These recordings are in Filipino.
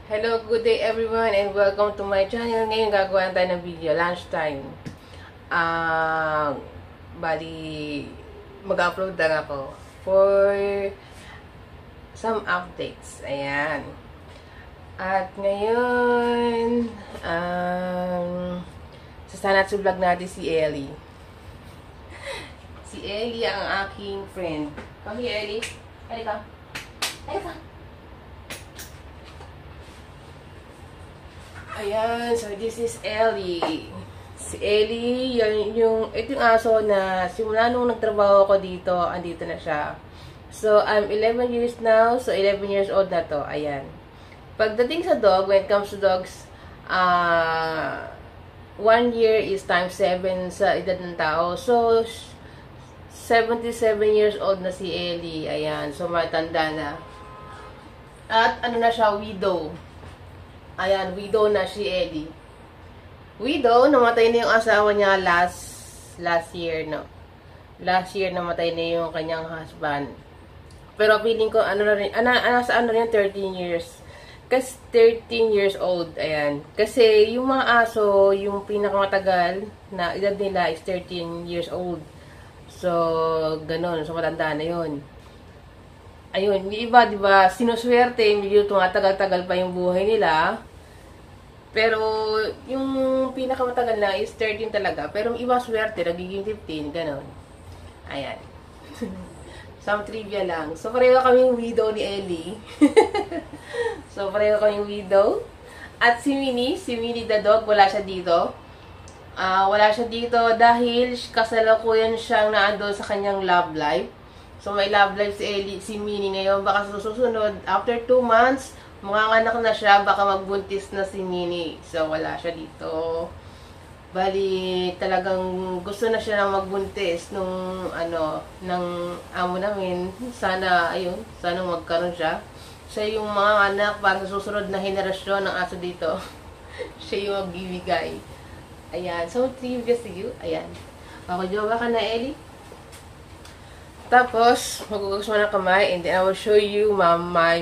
Hello, good day everyone and welcome to my channel. Ngayon gagawa tayo ng video, lunchtime. Bali, mag-upload lang ako for some updates. Ayan. At ngayon, sasana sa vlog natin si Ellie. Si Ellie ang aking friend. Come here, Ellie. Halika. Halika. Ayan, so this is Ellie. Si Ellie, ito yung aso na simula nung nagtrabaho ako dito, andito na siya. So, I'm 11 years now, so 11 years old na to. Ayan. Pagdating sa dog, when it comes to dogs, 1 year is times 7 sa edad ng tao. So, 77 years old na si Ellie. Ayan, so matanda na. At ano na siya, widow. Ayan, widow na si Ellie. Widow, namatay na yung asawa niya last year, no? Last year, namatay na yung kanyang husband. Pero feeling ko, ano na rin, nasa ano rin, 13 years. Kasi 13 years old, ayan. Kasi yung mga aso, yung pinakamatagal na edad nila is 13 years old. So, ganun. So, matanda na yun. Ayun, yung iba, diba, sinuswerte, medyo tumatagal-tagal pa yung buhay nila. Pero, yung pinakamatagal na is 13 talaga. Pero yung iba swerte, nagiging 15, gano'n. Ayan. Some trivia lang. So, pareho kaming widow ni Ellie. So, pareho kaming widow. At si Minnie the dog, wala siya dito. Wala siya dito dahil kasalukuyan siyang naandun sa kanyang love life. So, may love life si Ellie, si Minnie ngayon. Baka susunod, after 2 months, mga anak na siya, baka magbuntis na si Minnie. So, wala siya dito. Bali, talagang gusto na siya na magbuntis nung, ng amo namin. Sana, ayun, sana magkaroon siya. Siya yung mga anak para sa susunod na henerasyon ng aso dito. Siya yung magbibigay. Ayan, so, trivia to you. Ayan. Ako, jowa ka na, Ellie? Tapos, magugas mo ng kamay and then I will show you my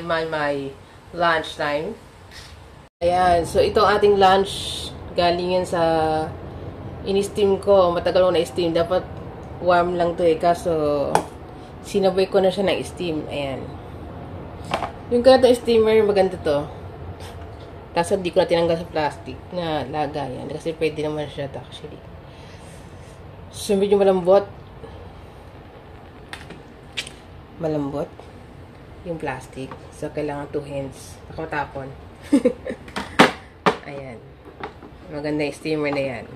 lunch time. Ayan, so ito ating lunch. Galing yan sa in-steam ko. Matagal ko na-steam. Dapat warm lang to eh. Kaso, sinabay ko na siya ng steam. Ayan. Yung ganitong steamer, maganda to. Kaso, di ko na tinanggal sa plastic na lagayan. Kasi pwede naman siya actually. So, medyo malambot yung plastic. So, kailangan 2 hands. Ako tapon. Ayan. Maganda yung steamer na yan.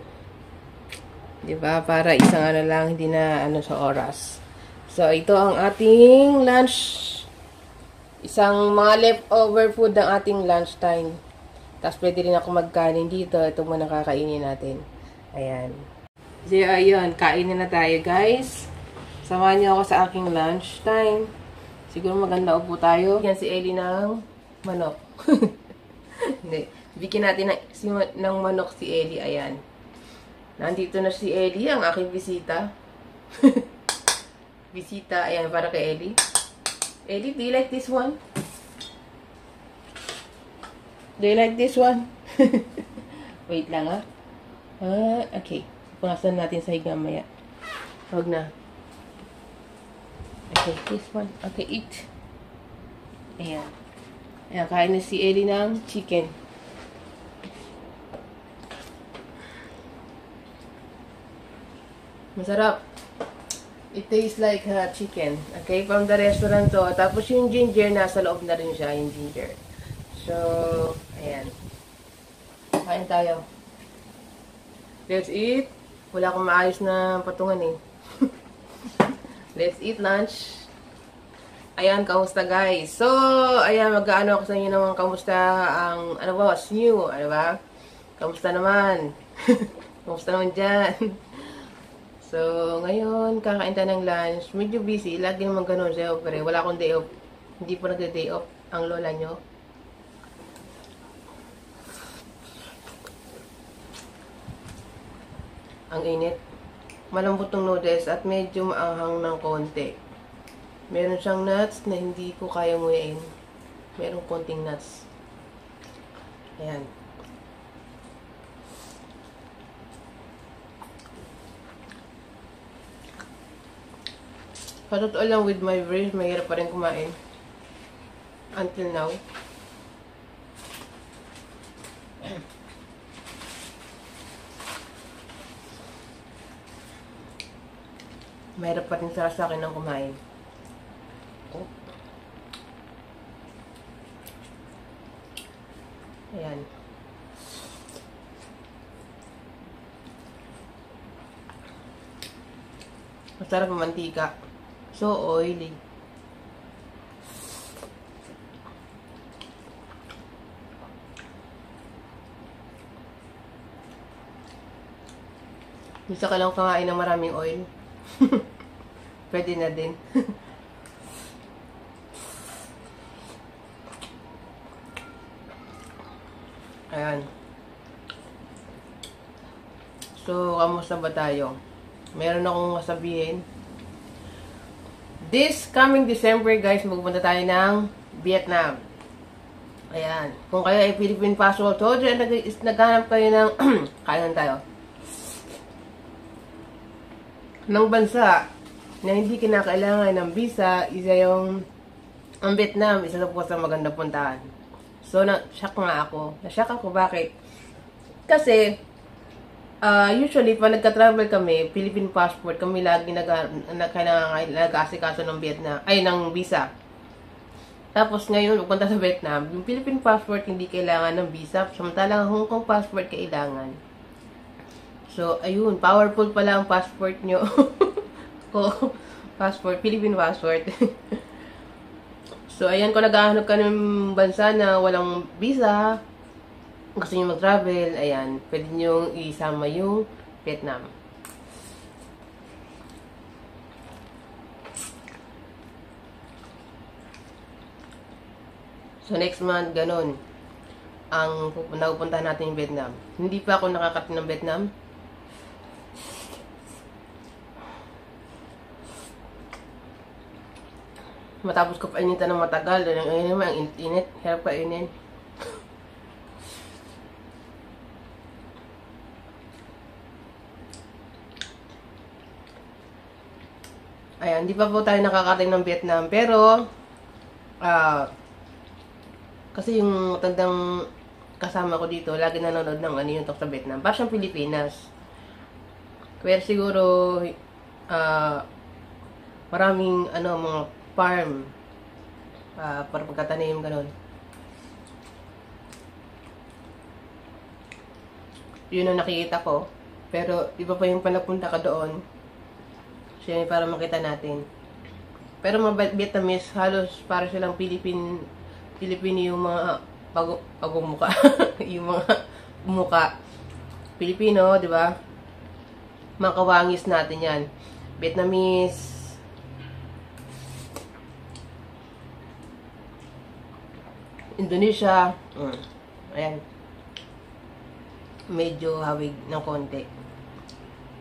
Diba? Para isang lang, hindi na sa oras. So, ito ang ating lunch. Isang mga leftover food ng ating lunch time. Tapos, pwede rin ako magkanin dito. Ito muna kakainin natin. Ayan. So, ayun. Kainin na tayo, guys. Samahan niyo ako sa aking lunch time. Siguro maganda upo tayo. Yan si Ellie ng manok. Hindi. Bigyan natin ng manok si Ellie. Ayan. Nandito na si Ellie, ang aking bisita. Bisita. Ayan, para kay Ellie. Ellie, do you like this one? Do you like this one? Wait lang, ha? Okay. Punasan natin sa higa maya. Huwag na. Okay, this one. Okay, eat. Ayan. Ayan, kain na si Ellie ng chicken. Masarap. It tastes like chicken. Okay, from the restaurant to. Tapos yung ginger, nasa loob na rin siya, yung ginger. So, ayan. Kain tayo. Let's eat. Wala akong maayos na patungan eh. Let's eat lunch. Ayan, kamusta guys? So, ayan, mag-aano ako sa inyo naman kamusta ang, what's new? Ano ba? Kamusta naman? Kamusta naman dyan? So, ngayon, kakain tayo ng lunch. Medyo busy. Lagi naman ganun siya. Pero wala akong day off. Hindi po nagda-day off ang lola nyo. Ang init. Malambot ng noodles at medyo maanghang ng konti. Meron siyang nuts na hindi ko kaya nguyain. Merong konting nuts. Ayan. Sa totoo lang, with my brace, mahirap pa rin kumain. Until now. Mahirap pa rin sa akin ng kumain. Oh. Ayan. Masarap ang mantika. So oily. Gusto ka lang kumain ng maraming oil. Pwede na din. Ayan. So, kamusta ba tayo? Meron akong sabihin. This coming December, guys, magpupunta tayo ng Vietnam. Ayan. Kung kayo ay Philippine passport holder, naghanap kayo ng kailan tayo? Ng bansa na hindi kinakailangan ng visa, isa yung ang Vietnam, isa na po sa magandang puntahan. So, na-shock nga ako. Na-shock ako, bakit? Kasi, usually, pag nagka-travel kami, Philippine passport, kami lagi nag-aasikaso ng Vietnam, ay, ng visa. Tapos, ngayon, pupunta sa Vietnam, yung Philippine passport, hindi kailangan ng visa. Samantalang Hong Kong passport, kailangan. So, ayun, powerful pala ang passport nyo. Passport, Philippine passport. So, ayan, kung naghahanap ka ng bansa na walang visa, gusto nyo mag-travel, ayan, pwede nyo isama yung Vietnam. So, next month, ganun, ang napupuntahan natin yung Vietnam. Hindi pa ako nakakatin ng Vietnam. Matapos ko painitan ng matagal, ayun naman, ang init, hirap kainin. Ayan, di pa po tayo nakakarating ng Vietnam, pero, kasi yung tandang kasama ko dito, lagi nanonood ng ano yung talk sa Vietnam. Parang siyang Pilipinas. Pero siguro, maraming, mga farm, para pagkatanim, ganun. Yun ang nakikita ko. Pero, iba pa yung panapunta ka doon. So, yun, para makita natin. Pero mga Vietnamese, halos para silang Pilipino yung mga pagmumuka. Yung mga muka. Pilipino, di ba? Mga kawangis natin yan. Vietnamese, Indonesia, ayan, medyo hawig ng konti.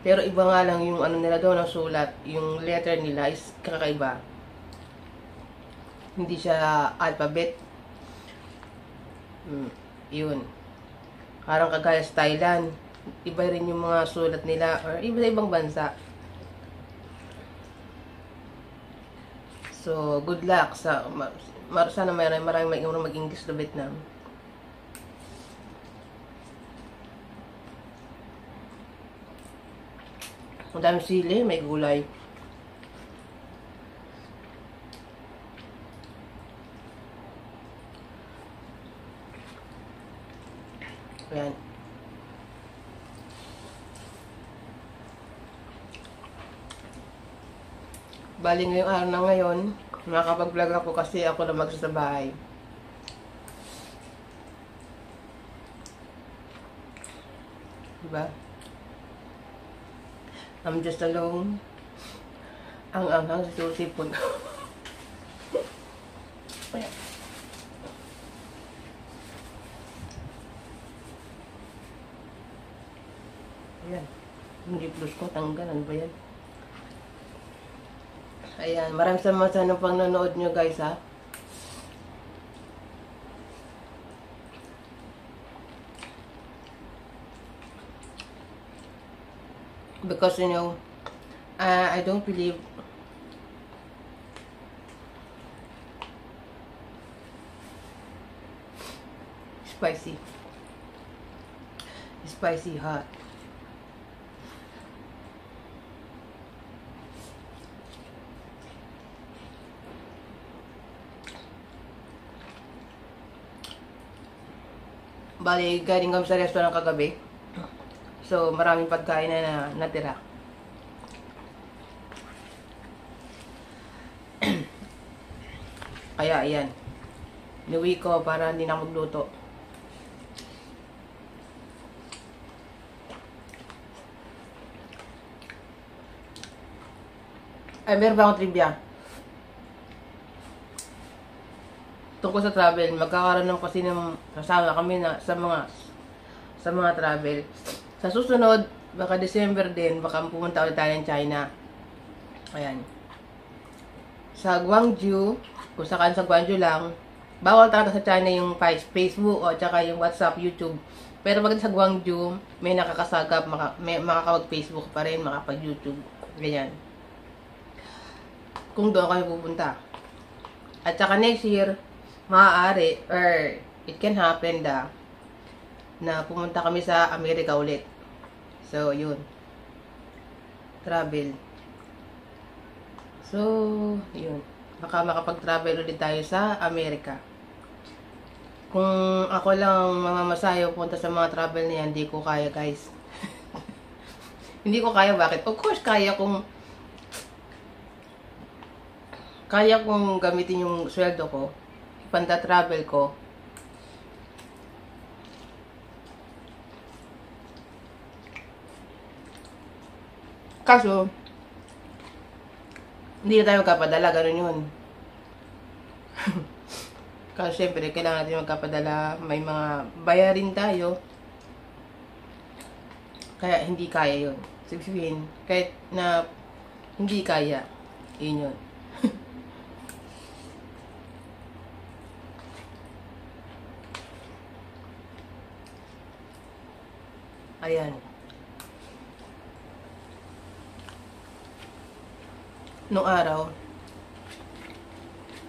Pero iba nga lang yung ano nila doon, ang sulat, yung letter nila is kakaiba. Hindi siya alphabet. Yun. Parang kagaya sa Thailand, iba rin yung mga sulat nila, or iba sa ibang bansa. So, good luck sa sana maraming mag-English sa Vietnam. Ang dami sili, may gulay. Ayan. Bali ngayong araw na ngayon, makakapag-vlog ako kasi ako na sa bahay. Diba? I'm just alone. Ang anghang sa susipon. Ayan. Ayan. Yung plus ko, tanggalan ba yan? Ayan, maraming salamat sa pang nanonood nyo, guys, ha. Because, you know, I don't believe spicy. Spicy hot. Bali, galing kami sa restaurant kagabi. So, maraming pagkain na natira. Kaya, ayan. Inuwi ko para hindi na magluto. Ay, meron ba akong trivia? Tungkol sa travel, magkakaroon ng kasi ng kasama kami na sa mga travel. Sa susunod, baka December din, baka pumunta ulit tayo ng China. Ayan. Sa Guangzhou, kung saan sa Guangzhou lang, bawal talaga sa China yung Facebook o tsaka yung WhatsApp, YouTube. Pero pag sa Guangzhou, may nakakasagap, may makakawag-Facebook pa rin, makapag-YouTube. Ganyan. Kung doon kami pupunta. At saka next year, maaari, or it can happen na pumunta kami sa Amerika ulit. So, yun. Travel. So, yun. Baka makapag-travel ulit tayo sa Amerika. Kung ako lang mamamasayo punta sa mga travel na yan, hindi ko kaya, guys. Hindi ko kaya, bakit? Of course, kaya kung gamitin yung sweldo ko, panta-travel ko. Kaso, hindi na tayo magkapadala, ganun yun. Kasi syempre, kailangan natin magkapadala, may mga bayarin tayo. Kaya hindi kaya yun. Sabihin, kahit na hindi kaya, yun yun. Ayan. Nung araw,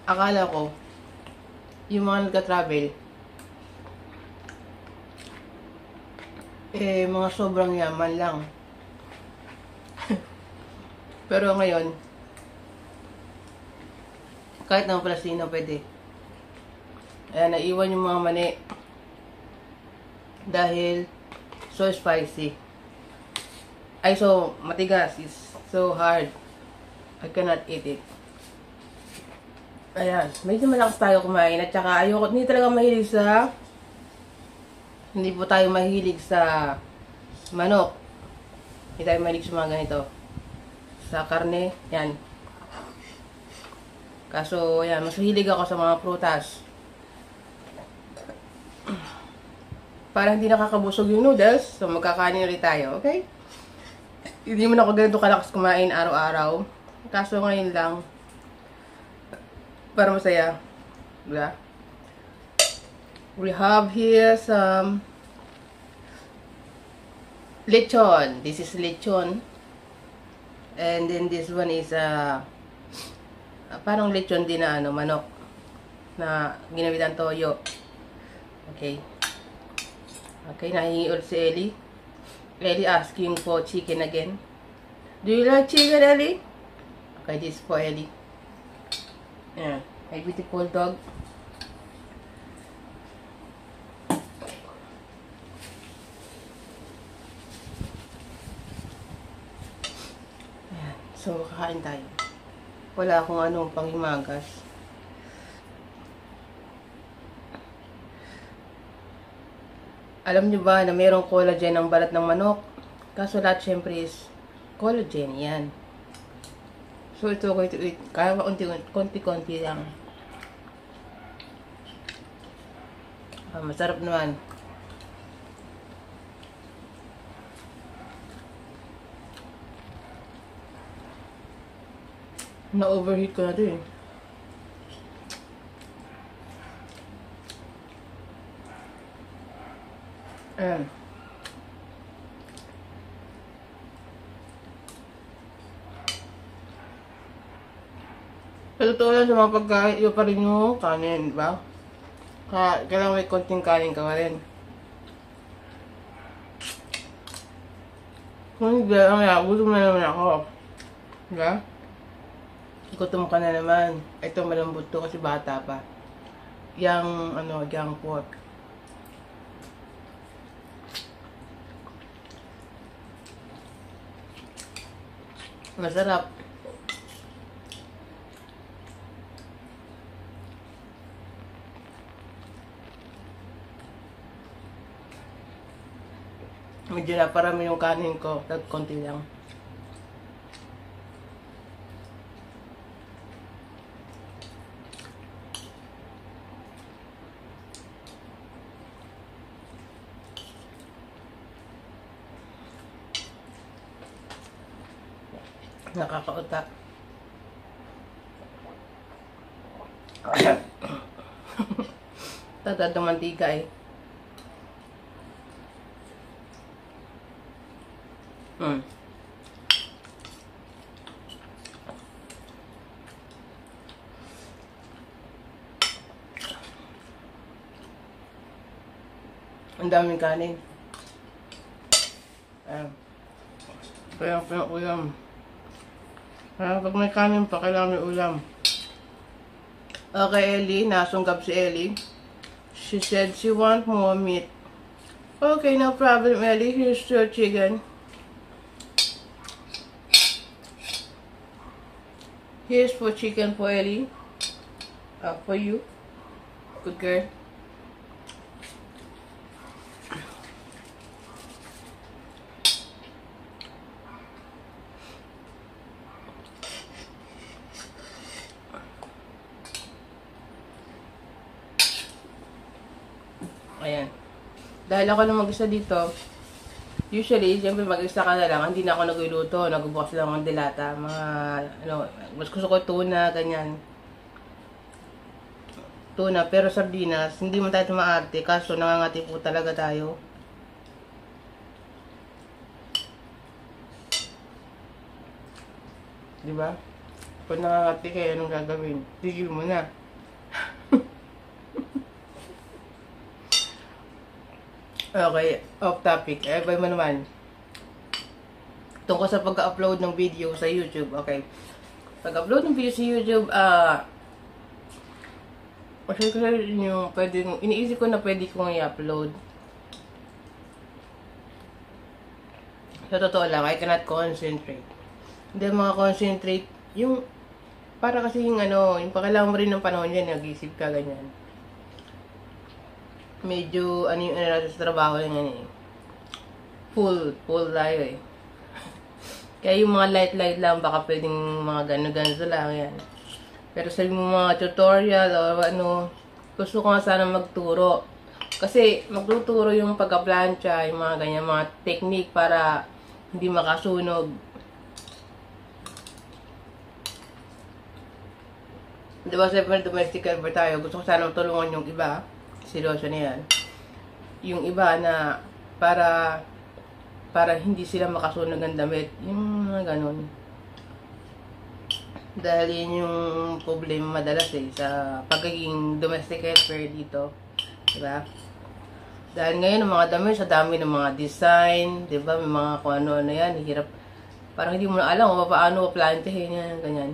akala ko, yung mga nagka-travel, mga sobrang yaman lang. Pero ngayon, kahit naman pala sino pwede. Ayan, naiwan yung mga mani. Dahil, so spicy. Ay, so matigas. It's so hard. I cannot eat it. Ayan. Medyo malakas tayo kumain. At saka ayoko, hindi talaga mahilig sa, hindi po tayo mahilig sa manok. Hindi tayo mahilig sa mga ganito. Sa karne. Yan. Kaso, yan. Mas mahilig ako sa mga prutas. Para hindi nakakabusog yung noodles, so magkakanin ulit tayo, okay? Hindi mo na ako ganito kalakas kumain araw-araw. Kaso ngayon lang, para masaya. Diba? We have here some lechon. This is lechon. And then this one is parang lechon din na manok. Na ginawitan toyo. Okay. Okay, nahingi ulit si Ellie. Ellie asking for chicken again. Do you like chicken, Ellie? Okay, this is for Ellie. Yeah, my beautiful dog. Ayan, so kakain tayo. Wala akong anong panghimagas. Alam nyo ba na mayroong collagen ang balat ng manok? Kaso lahat syempre is collagen. Yan. So ito ko ito. Kaya konti-konti lang. Masarap naman. Na-overheat ko na ito eh. Ayan. Sa totoo lang sa mga pagkain, iba pa rin yung kanin, di ba? Kailangan may konting kanin ka pa rin. Kung hindi, gutom na naman ako. Di ba? Gutom ka na naman. Ito malambot to kasi bata pa. Yang pork. Masarap. Medyo na parami yung kanin ko. Konti lang. Nakakautak. Tatad ng mantika eh. Ang daming kanin. Kaya ulam. Pag may kanin pa, kailangan may ulam. Okay, Ellie. Nasunggab si Ellie. She said she want more meat. Okay, no problem, Ellie. Here's your chicken. Here's for chicken for Ellie. For you. Good girl. Ayan. Dahil ako lang mag-isa dito, usually, siyempre mag-isa ka na lang, hindi na ako nagluluto, nagbubukas lang ng dilata, mga, mas gusto ko tuna, ganyan. Tuna, pero sardinas, hindi mo tayo maarte, kaso nangangati po talaga tayo. Diba? Pag nangangati kayo, anong gagawin? Tigil mo na. Okay, off topic. Ba naman? Tungkol sa pag-upload ng video sa YouTube. Okay. Pag-upload ng video sa YouTube, kasi yung iniisip ko na pwede kong i-upload. Sa totoo lang, I cannot concentrate. Hindi concentrate. Yung, para kasi yung yung pakailangan mo rin ng panahon yan, nag-isip ka, ganyan. Medyo, yung natin sa trabaho lang yan eh. Full tayo eh. Kaya yung mga light lang, baka pwedeng mga gano-gano lang yan. Pero sa yung mga tutorial o gusto ko nga sana magturo. Kasi magtuturo yung pagka-plancha, yung mga ganyan, mga technique para hindi makasunog. Diba, siyempre domestic helper tayo, gusto ko sana matulungan yung iba. Seryoso na yan. Yung iba na para hindi sila makasunog ng damit. Yung mga ganun. Dahil yun yung problema madalas eh sa pagiging domestic helper dito. Diba? Dahil ngayon ang mga damit sa dami ng mga design. Diba? May mga kung ano na yan. Hirap. Parang hindi mo na alam kung paano plantehin yan. Ganyan.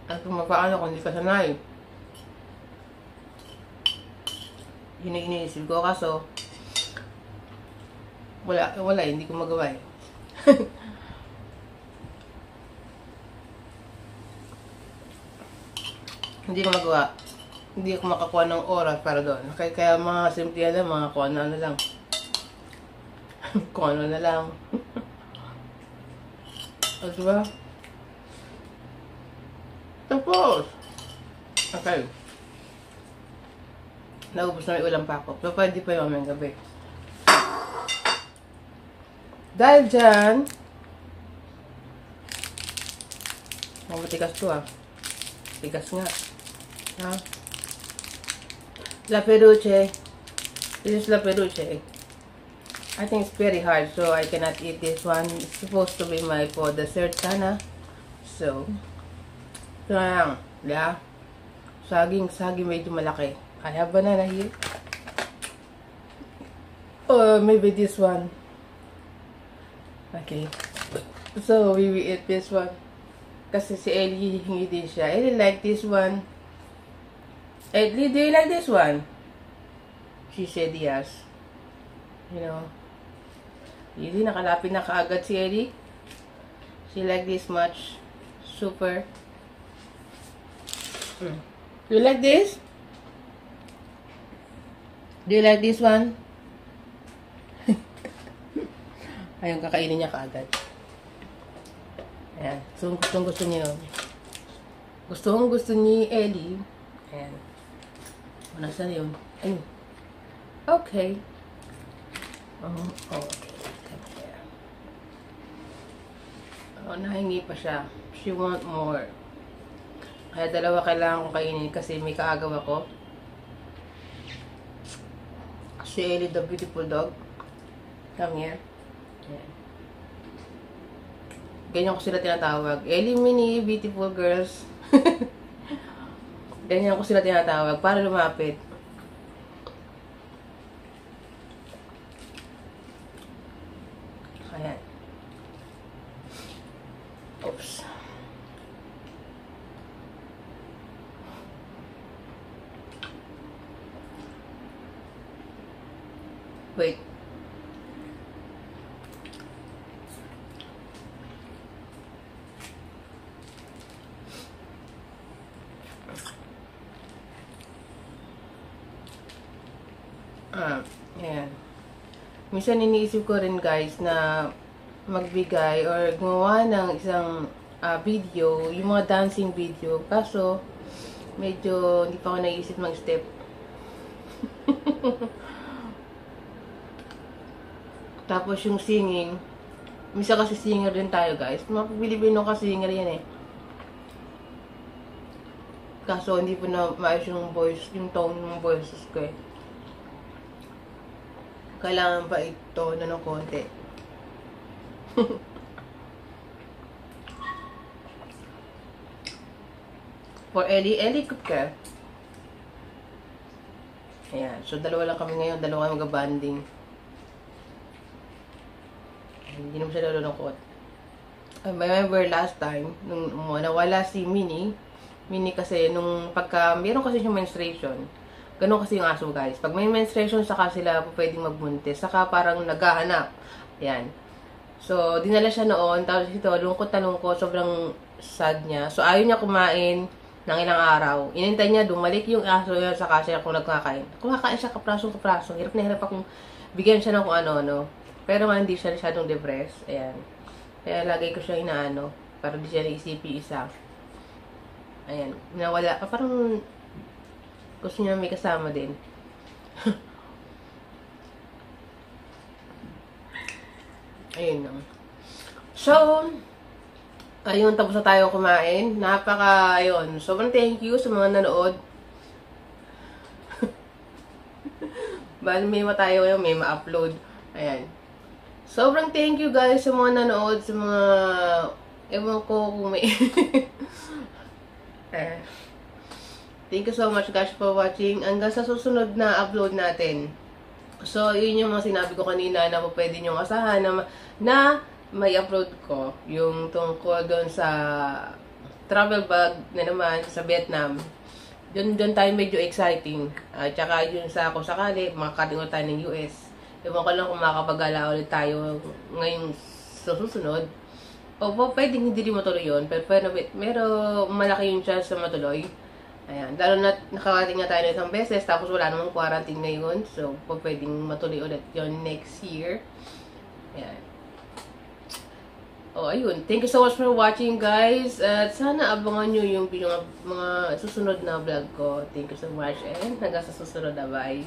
At kung paano kung hindi ka sanay. Yun ang iniisip ko, kaso wala, hindi ko magawa eh. Hindi ko magawa. Hindi ako makakuha ng oras para doon. Kaya mga simple lang, mga kung ano na lang. Kung ano na lang. O, diba? Tapos! Okay. Naubos na may ulam pa ako. Pero pwede pa yung mamayang gabi. Dahil dyan, matigas to ah. Tigas nga. Ha? La Peruche. This is La Peruche. I think it's very hard, so I cannot eat this one. It's supposed to be my for dessert sana. So, Ito lang. Yeah. Saging medyo malaki. I have banana here. Or maybe this one. Okay. So, we will eat this one. Kasi si Ellie, hingi din siya. Ellie like this one. Ellie, do you like this one? She said yes. You know. Ellie, nakalapit na kaagad si Ellie. She like this much. Super. You like this? Do you like this one? Ayun, kakainin niya kaagad. Ayan. So, gusto niya yun. Gusto ni Ellie. Ayan. Nasaan yun? Ayun. Okay. Okay. Nahingi pa siya. She want more. Kaya dalawa kailangan kong kainin kasi may kaagaw ako. Si Ellie, the beautiful dog. Come here. Ayan. Ganyan ko sila tinatawag. Ellie, Minnie, beautiful girls. Ganyan ko sila tinatawag para lumapit. Ayan. Oops. Wait. Ayan. Minsan iniisip ko rin guys na magbigay or gumawa ng isang video, yung mga dancing video. Kaso, medyo hindi pa ako naisip mag-step. Tapos yung singing, minsan kasi singer din tayo guys. Mga Pilipino kasi singer yan eh. Kaso hindi po na maayos yung voice, yung tone ng voices ko eh. Kailangan pa ito na ng konti. For Ellie cook ka. Ayan. So, dalawa lang kami ngayon. Dalawa kami mag-banding. Hindi naman siya nalulungkot. I remember last time, nung nawala si Minnie. Minnie kasi, nung meron kasi yung menstruation. Ganun kasi yung aso guys. Pag may menstruation, saka sila pwedeng magbuntis. Saka parang naghahanap. Ayan. So, dinala siya noon. Tapos ito, lungkot na lungkot. Sobrang sad niya. So, ayaw niya kumain ng ilang araw. Inintay niya, dumalik yung aso niya. Saka siya kung nagkakain. Kumakain siya kaprasong-kaprasong. Hirap na hirap akong bigyan siya ng kung ano-ano. Pero nga hindi siya masyadong depressed. Ayan. Kaya lagay ko siya inaano. Para di siya naisipi isa. Ayan. Nawala. Parang gusto niya may kasama din. Ayun lang. So, ayun, tapos na tayo kumain. Ayun. Sobrang thank you sa mga nanood. Bali, may tayo ngayon, may ma-upload. Ayan. Sobrang thank you guys sa mga nanood, sa mga, ewan ko kung may, thank you so much guys for watching. Hanggang sa susunod na upload natin. So, yun yung mga sinabi ko kanina na pwede nyo asahan na may upload ko. Yung tungkol doon sa travel bag na naman sa Vietnam. Doon tayo medyo exciting. Tsaka yun sa kung sakali, makakatingot tayo ng US. Ewan ko lang kung makakapag-gala ulit tayo ngayong susunod. O pwedeng hindi rin matuloy yun. Pero malaki yung chance na matuloy. Ayan. Lalo na nakakating na tayo na isang beses. Tapos wala namang quarantine ngayon. So, pwedeng matuloy ulit yun next year. Ayan. O, ayun. Thank you so much for watching, guys. At sana abangan nyo yung mga susunod na vlog ko. Thank you so much. And hanggang sa susunod na. Bye.